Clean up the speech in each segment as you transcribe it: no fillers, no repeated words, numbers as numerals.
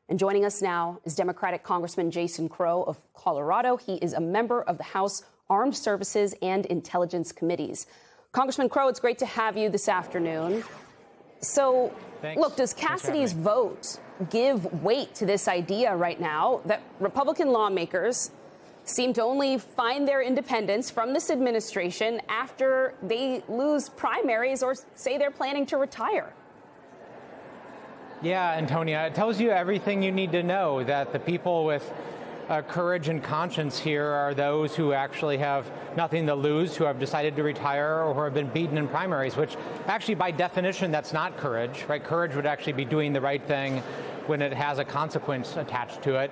And joining us now is Democratic Congressman Jason Crow of Colorado. He is a member of the House Armed Services and Intelligence Committees. Congressman Crow, it's great to have you this afternoon. So, Thanks. Look, does Cassidy's vote give weight to this idea right now that Republican lawmakers seem to only find their independence from this administration after they lose primaries or say they're planning to retire? Yeah, Antonia, it tells you everything you need to know, that the people with courage and conscience here are those who actually have nothing to lose, who have decided to retire or who have been beaten in primaries, which actually by definition, that's not courage, right? Courage would actually be doing the right thing when it has a consequence attached to it.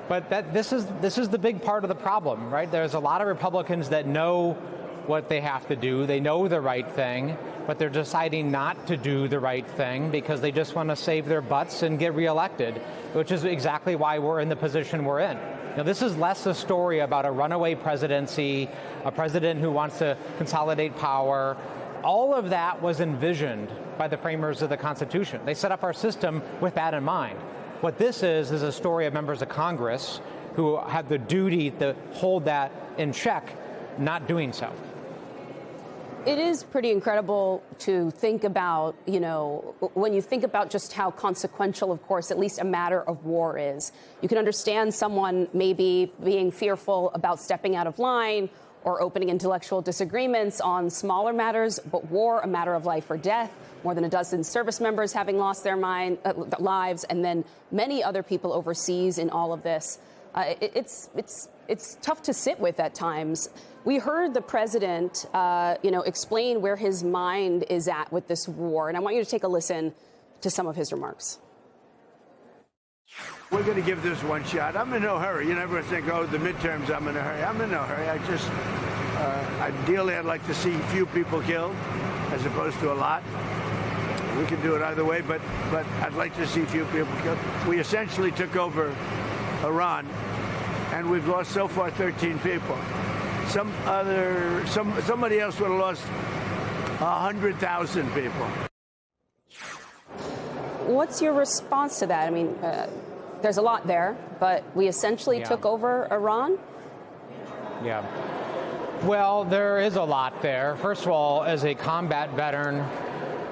But this is the big part of the problem, right? There's a lot of Republicans that know what they have to do. They know the right thing, but they're deciding not to do the right thing because they just want to save their butts and get reelected, which is exactly why we're in the position we're in. Now, this is less a story about a runaway presidency, a president who wants to consolidate power. All of that was envisioned by the framers of the Constitution. They set up our system with that in mind. What this is a story of members of Congress who have the duty to hold that in check, not doing so. It is pretty incredible to think about, when you think about just how consequential, of course, at least a matter of war is. You can understand someone maybe being fearful about stepping out of line or opening intellectual disagreements on smaller matters, but war, a matter of life or death, more than a dozen service members having lost their lives, and then many other people overseas in all of this. It's tough to sit with at times. We heard the president, explain where his mind is at with this war, and I want you to take a listen to some of his remarks. We're going to give this one shot. I'm in no hurry. Everyone think, oh, the midterms, I'm in a hurry. I'm in no hurry. Ideally, I'd like to see few people killed as opposed to a lot. We can do it either way, but I'd like to see few people killed. We essentially took over Iran, and we've lost so far 13 people. Somebody else would have lost 100,000 people. What's your response to that? I mean, there's a lot there, but we essentially took over Iran? Yeah. Well, there is a lot there. First of all, as a combat veteran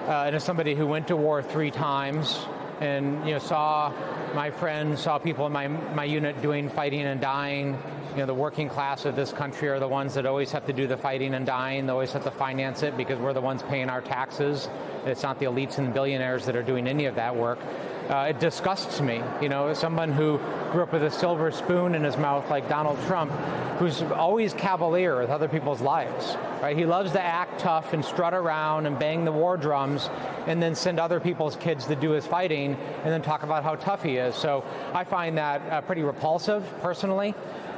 and as somebody who went to war 3 times and saw my friends, saw people in my unit doing fighting and dying. The working class of this country are the ones that always have to do the fighting and dying. They always have to finance it because we're the ones paying our taxes. It's not the elites and billionaires that are doing any of that work. It disgusts me, as someone who grew up with a silver spoon in his mouth like Donald Trump, who's always cavalier with other people's lives, right? He loves to act tough and strut around and bang the war drums and then send other people's kids to do his fighting and then talk about how tough he is. So I find that pretty repulsive, personally.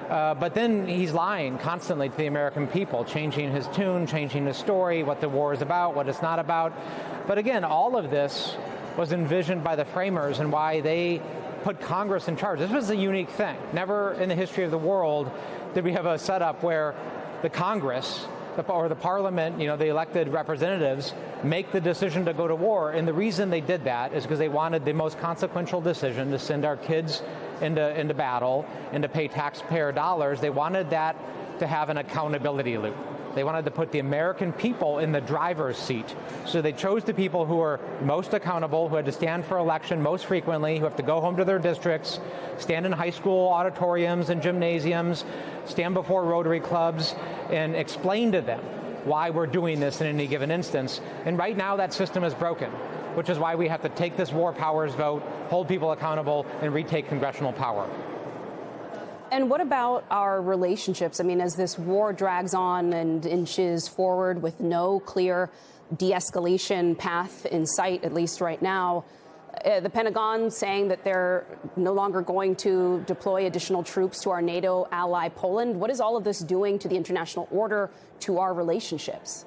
But then he's lying constantly to the American people, changing his tune, changing his story, what the war is about, what it's not about. But again, all of this was envisioned by the framers and why they put Congress in charge. This was a unique thing. Never in the history of the world did we have a setup where the Congress or the parliament, the elected representatives, make the decision to go to war. And the reason they did that is because they wanted the most consequential decision to send our kids into battle and to pay taxpayer dollars. They wanted that to have an accountability loop. They wanted to put the American people in the driver's seat. So they chose the people who are most accountable, who had to stand for election most frequently, who have to go home to their districts, stand in high school auditoriums and gymnasiums, stand before Rotary clubs, and explain to them why we're doing this in any given instance. And right now that system is broken, which is why we have to take this war powers vote, hold people accountable, and retake congressional power. And what about our relationships? I mean, as this war drags on and inches forward with no clear de-escalation path in sight, at least right now, the Pentagon saying that they're no longer going to deploy additional troops to our NATO ally, Poland. What is all of this doing to the international order, to our relationships?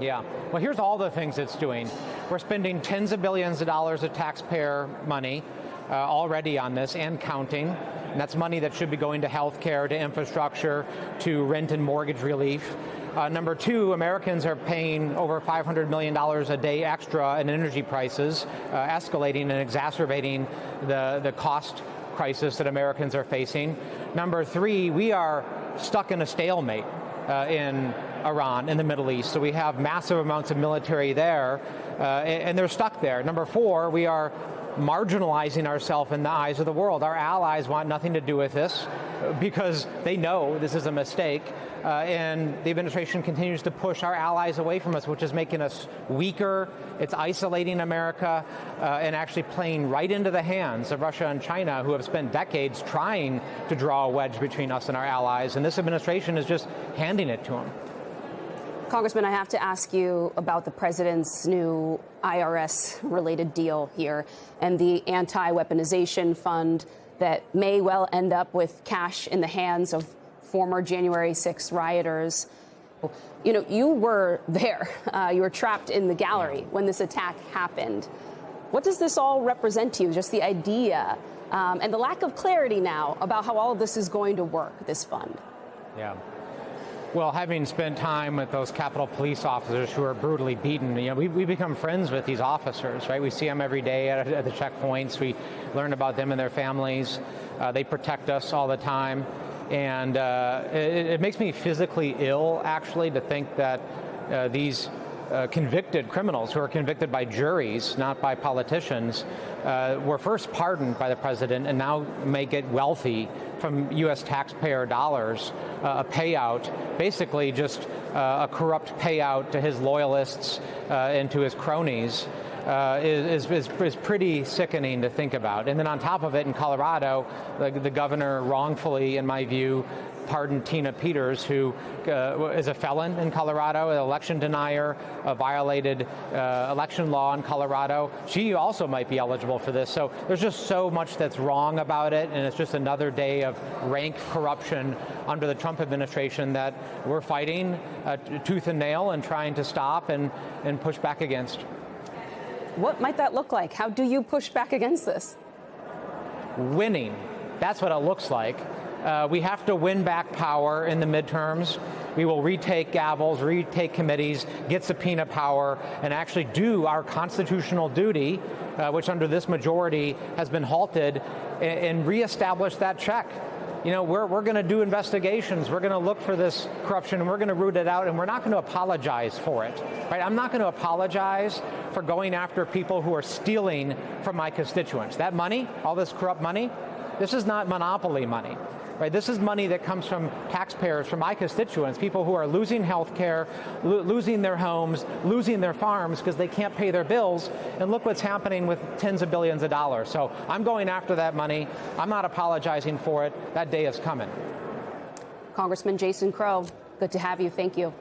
Yeah. Well, here's all the things it's doing. We're spending tens of billions of dollars of taxpayer money already on this and counting. And that's money that should be going to health care, to infrastructure, to rent and mortgage relief. Number two, Americans are paying over $500 million a day extra in energy prices, escalating and exacerbating the cost crisis that Americans are facing. Number three, we are stuck in a stalemate in Iran, in the Middle East. So we have massive amounts of military there, and they're stuck there. Number four, we are marginalizing ourselves in the eyes of the world. Our allies want nothing to do with this because they know this is a mistake, and the administration continues to push our allies away from us, which is making us weaker. It's isolating America and actually playing right into the hands of Russia and China, who have spent decades trying to draw a wedge between us and our allies, and this administration is just handing it to them. Congressman, I have to ask you about the president's new IRS-related deal here and the anti-weaponization fund that may well end up with cash in the hands of former January 6 rioters. You know, you were there. You were trapped in the gallery when this attack happened. What does this all represent to you, just the idea and the lack of clarity now about how all of this is going to work, this fund? Yeah. Well, having spent time with those Capitol Police officers who are brutally beaten, you know, we become friends with these officers, right? We see them every day at the checkpoints. We learn about them and their families. They protect us all the time. And it makes me physically ill, actually, to think that these convicted criminals who are convicted by juries, not by politicians, were first pardoned by the president and now may get wealthy from U.S. taxpayer dollars, a payout, basically just a corrupt payout to his loyalists and to his cronies, is pretty sickening to think about. And then on top of it, in Colorado, the governor wrongfully, in my view, pardoned Tina Peters, who is a felon in Colorado, an election denier, violated election law in Colorado. She also might be eligible for this. So there's just so much that's wrong about it, and it's just another day of rank corruption under the Trump administration that we're fighting tooth and nail and trying to stop and push back against. What might that look like? How do you push back against this? Winning. That's what it looks like. We have to win back power in the midterms. We will retake gavels, retake committees, get subpoena power, and actually do our constitutional duty, which under this majority has been halted, and reestablish that check. You know, we're going to do investigations. We're going to look for this corruption, and we're going to root it out, and we're not going to apologize for it. Right? I'm not going to apologize for going after people who are stealing from my constituents. That money, all this corrupt money, this is not monopoly money. Right? This is money that comes from taxpayers, from my constituents, people who are losing health care, losing their homes, losing their farms because they can't pay their bills. And look what's happening with tens of billions of dollars. So I'm going after that money. I'm not apologizing for it. That day is coming. Congressman Jason Crow, good to have you. Thank you.